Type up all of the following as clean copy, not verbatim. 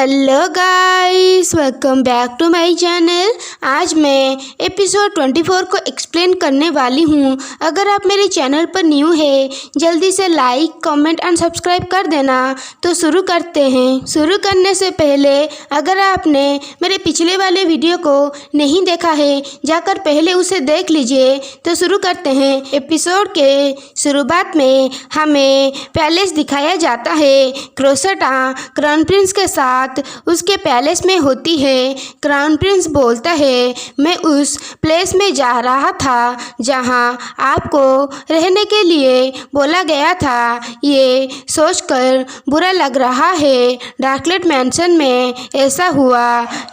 Hello guys, welcome back to my channel. आज मैं episode 24 को एक्सप्लेन करने वाली हूँ। अगर आप मेरे चैनल पर न्यू है, जल्दी से लाइक, कमेंट एंड सब्सक्राइब कर देना। तो शुरू करते हैं। शुरू करने से पहले अगर आपने मेरे पिछले वाले वीडियो को नहीं देखा है, जाकर पहले उसे देख लीजिए। तो शुरू करते हैं। एपिसोड के शुरुआत में हमें पैलेस दिखाया जाता है। क्रोसेटा क्राउन प्रिंस के साथ उसके पैलेस में होती है। क्राउन प्रिंस बोलता है, मैं उस प्लेस में जा रहा था जहां आपको रहने के लिए बोला गया था। ये सोचकर बुरा लग रहा है, डार्कलेट मैंशन में ऐसा हुआ।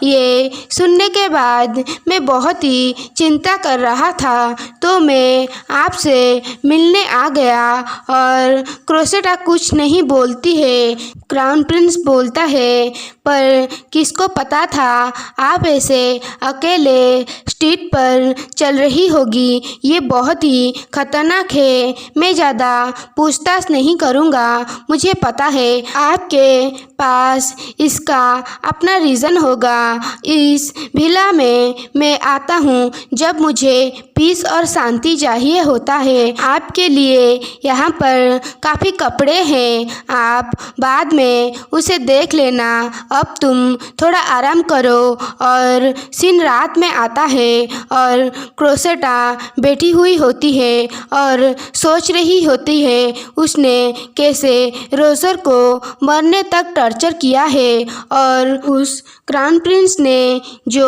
ये सुनने के बाद मैं बहुत ही चिंता कर रहा था, तो मैं आपसे मिलने आ गया। और क्रोसेटा कुछ नहीं बोलती है। क्राउन प्रिंस बोलता है, पर किसको पता था आप ऐसे अकेले स्ट्रीट पर चल रही होगी। ये बहुत ही खतरनाक है। मैं ज़्यादा पूछताछ नहीं करूँगा। मुझे पता है आपके पास इसका अपना रीज़न होगा। इस विला में मैं आता हूँ जब मुझे पीस और शांति चाहिए होता है। आपके लिए यहाँ पर काफ़ी कपड़े हैं, आप बाद में उसे देख लेना। अब तुम थोड़ा आराम करो। और सीन रात में आता है और क्रोसेटा बैठी हुई होती है और सोच रही होती है उसने कैसे रोजर को मरने तक टॉर्चर किया है। और उस क्राउन प्रिंस ने जो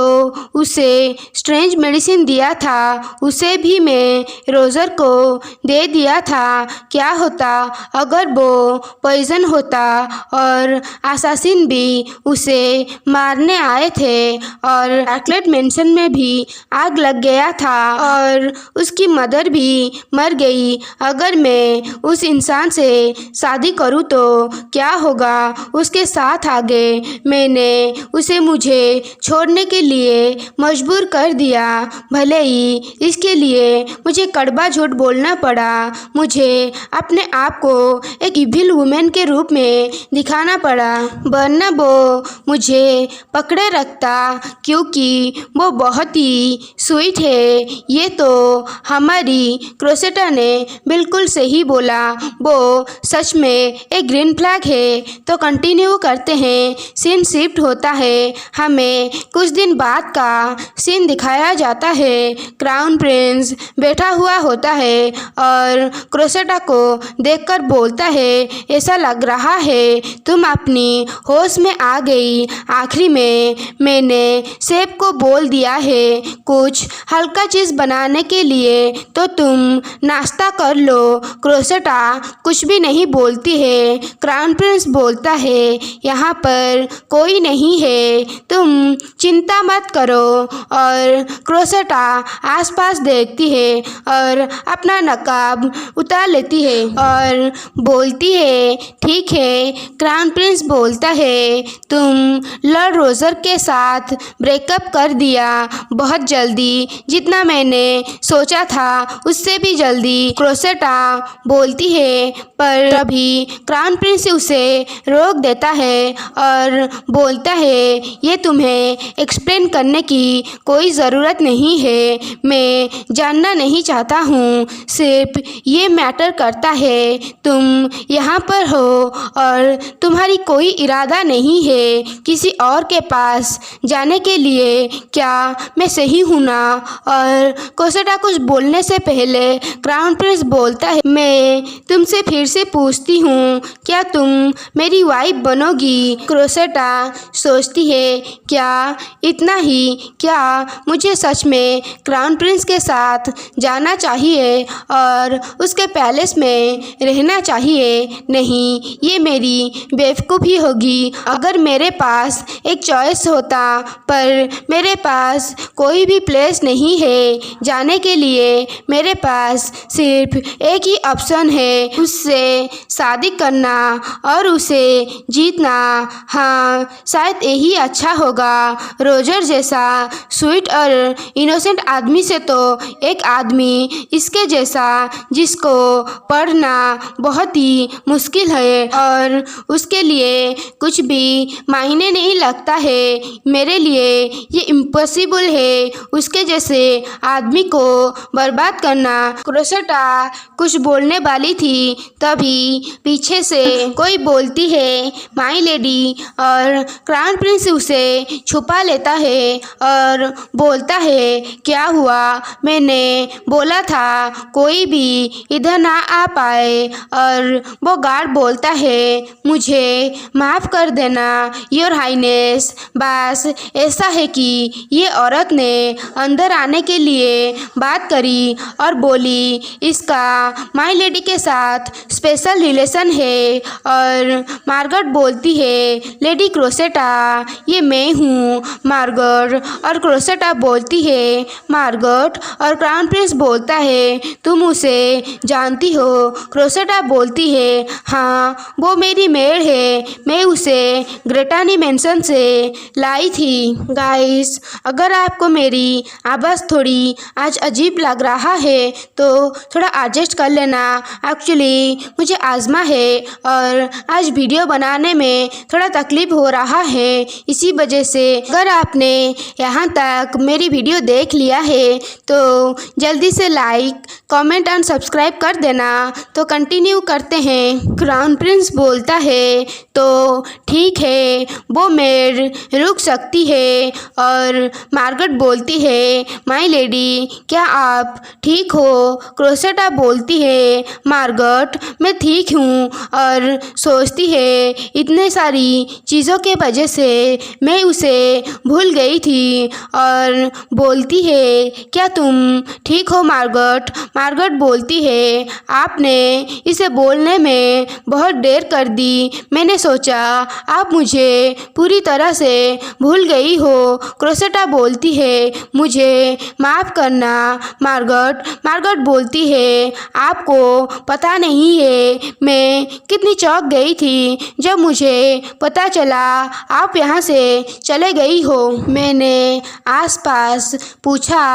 उसे स्ट्रेंज मेडिसिन दिया था, उसे भी मैं रोजर को दे दिया था। क्या होता अगर वो पॉइजन होता और असासिन भी उसे मारने आए थे। और डार्कलेट मैंशन में भी आग लग गया था और उसकी मदर भी मर गई। अगर मैं उस इंसान से शादी करूं तो क्या होगा उसके साथ आगे। मैंने उसे मुझे छोड़ने के लिए मजबूर कर दिया, भले ही इसके लिए मुझे कड़वा झूठ बोलना पड़ा। मुझे अपने आप को एक इविल वुमेन के रूप में दिखाना पड़ा, वरना वो मुझे पकड़े रखता, क्योंकि वो बहुत ही स्वीट है। ये तो हमारी क्रोसेटा ने बिल्कुल सही बोला, वो सच में एक ग्रीन फ्लैग है। तो कंटिन्यू करते हैं। सीन शिफ्ट होता है। हमें कुछ दिन बाद का सीन दिखाया जाता है। क्राउन प्रिंस बैठा हुआ होता है और क्रोसेटा को देखकर बोलता है, ऐसा लग रहा है तुम अपनी होश में आ गई। आखिरी में मैंने सेब को बोल दिया है कुछ हल्का चीज़ बनाने के लिए, तो तुम नाश्ता कर लो। क्रोसेटा कुछ भी नहीं बोलती है। क्राउन प्रिंस बोलता है, यहाँ पर कोई नहीं है, तुम चिंता मत करो। और क्रोसेटा आसपास देखती है और अपना नकाब उतार लेती है और बोलती है, ठीक है। क्राउन प्रिंस बोलता है, तुम लॉर्ड रोजर के साथ ब्रेकअप कर दिया बहुत जल्दी, जितना मैंने सोचा था उससे भी जल्दी। क्रोसेटा बोलती है, पर तभी क्राउन प्रिंस उसे रोक देता है और बोलता है, ये तुम्हें एक्सप्लेन करने की कोई ज़रूरत नहीं है। मैं जानना नहीं चाहता हूँ, सिर्फ ये मैटर करता है तुम यहाँ पर हो और तुम्हारी कोई इरादा नहीं है किसी और के पास जाने के लिए। क्या मैं सही हूँ ना? और क्रोसेटा कुछ बोलने से पहले क्राउन प्रिंस बोलता है, मैं तुमसे फिर से पूछती हूँ, क्या तुम मेरी वाइफ बनोगी? क्रोसेटा सोचती है, क्या इतना ही? क्या मुझे सच में क्राउन प्रिंस के साथ जाना चाहिए और उसके पैलेस में रहना चाहिए? नहीं, ये मेरी बेवकूफ़ी होगी। अगर मेरे पास एक चॉइस होता, पर मेरे पास कोई भी प्लेस नहीं है जाने के लिए। मेरे पास सिर्फ एक ही ऑप्शन है, उससे शादी करना और उसे जीतना। हाँ, शायद यही अच्छा होगा। रोजर जैसा स्वीट और इनोसेंट आदमी से तो एक आदमी इसके जैसा जिसको पढ़ना बहुत ही मुश्किल है और उसके लिए कुछ भी मायने नहीं लगता है। मेरे लिए ये इम्पॉसिबल है उसके जैसे आदमी को बर्बाद करना। क्रोसेटा कुछ बोलने वाली थी, तभी पीछे से कोई बोलती है माई लेडी, और क्राउन प्रिंस उसे छुपा लेता है और बोलता है क्या हुआ, मैंने बोला था कोई भी इधर ना आ पाए। और वो गार्ड बोलता है मुझे माफ़ कर देना योर हाइनेस, बस ऐसा है कि ये औरत ने अंदर आने के लिए बात करी और बोली इसका माई लेडी के साथ स्पेशल रिलेशन है। और मार्गरेट बोलती है लेडी क्रोसेटा ये मैं हूँ मार्गरेट, और क्रोसेटा बोलती है मार्गरेट, और क्राउन प्रिंस बोलता है तुम उसे जानती हो। क्रोसेटा बोलती है हाँ वो मेरी मेड है, मैं उसे ग्रेटानी मेंशन से लाई थी। गाइस अगर आपको मेरी आवाज़ थोड़ी आज अजीब लग रहा है तो थोड़ा एडजस्ट कर लेना। एक्चुअली मुझे आज़मा है और आज वीडियो बनाने में थोड़ा तकलीफ हो रहा है, इसी वजह से। अगर आपने यहाँ तक मेरी वीडियो देख लिया है तो जल्दी से लाइक कमेंट एंड सब्सक्राइब कर देना। तो कंटिन्यू करते हैं। क्राउन प्रिंस बोलता है तो ठीक है वो मेड रुक सकती है, और मार्गरेट बोलती है माई लेडी क्या आप ठीक हो। क्रोसेटा बोलती है मार्गरेट मैं ठीक हूँ, और सोचती है इतने सारी चीज़ों के वजह से मैं उसे भूल गई थी, और बोलती है क्या तुम ठीक हो मार्गरेट। मार्गरेट बोलती है आपने इसे बोलने में बहुत देर कर दी, मैंने सोचा आप मुझे पूरी तरह से भूल गई हो। क्रोसेटा बोलती है मुझे माफ़ करना मार्गरेट। मार्गरेट बोलती है आपको पता नहीं है मैं कितनी चौंक गई थी जब मुझे पता चला आप यहाँ से चले गई हो। मैंने आसपास पूछा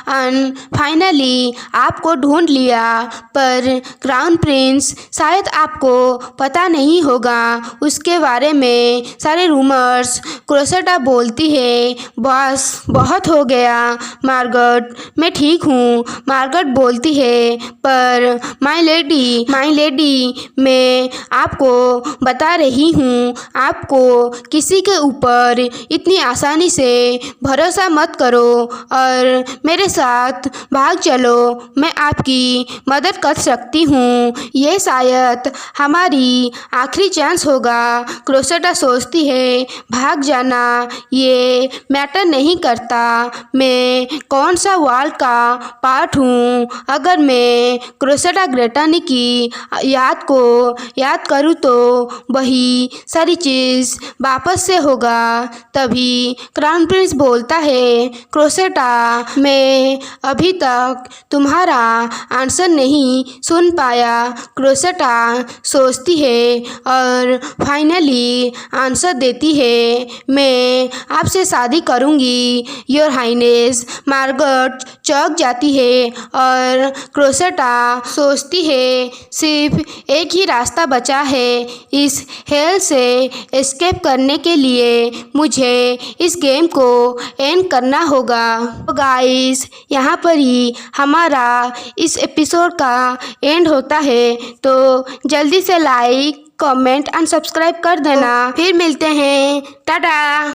एंड फाइनली आपको ढूंढ लिया, पर क्राउन प्रिंस शायद आपको पता नहीं होगा उसके बारे में सारे रूमर्स। क्रोसेटा बोलती है बस बहुत हो गया मार्गरेट मैं ठीक हूँ। मार्गरेट बोलती है पर माई लेडी मैं आपको बता रही हूँ आपको किसी के ऊपर इतनी आसानी से भरोसा मत करो और मेरे साथ भाग चलो, मैं आपकी मदद कर सकती हूँ। ये शायद हमारी आखिरी चांस होगा। क्रोसेटा सोचती है भाग जाना ये मैटर नहीं करता, मैं कौन सा वर्ल्ड का पार्ट हूँ। अगर मैं क्रोसेटा ग्रेटानी की याद करूँ तो वही सारी चीज़ वापस से होगा। तभी क्राउन प्रिंस बोलता है क्रोसेटा मैं अभी तक तुम्हारा आंसर नहीं सुन पाया। क्रोसेटा सोचती है और फाइनली आंसर देती है मैं आपसे शादी करूंगी योर हाइनेस। मार्गरेट चौंक जाती है और क्रोसेटा सोचती है सिर्फ एक ही रास्ता बचा है, इस हेल से एस्केप करने के लिए मुझे इस गेम को एंड करना होगा। तो गाइस यहाँ पर ही हमारा इस एपिसोड का एंड होता है, तो जल्दी से लाइक कमेंट एंड सब्सक्राइब कर देना। फिर मिलते हैं, टाटा।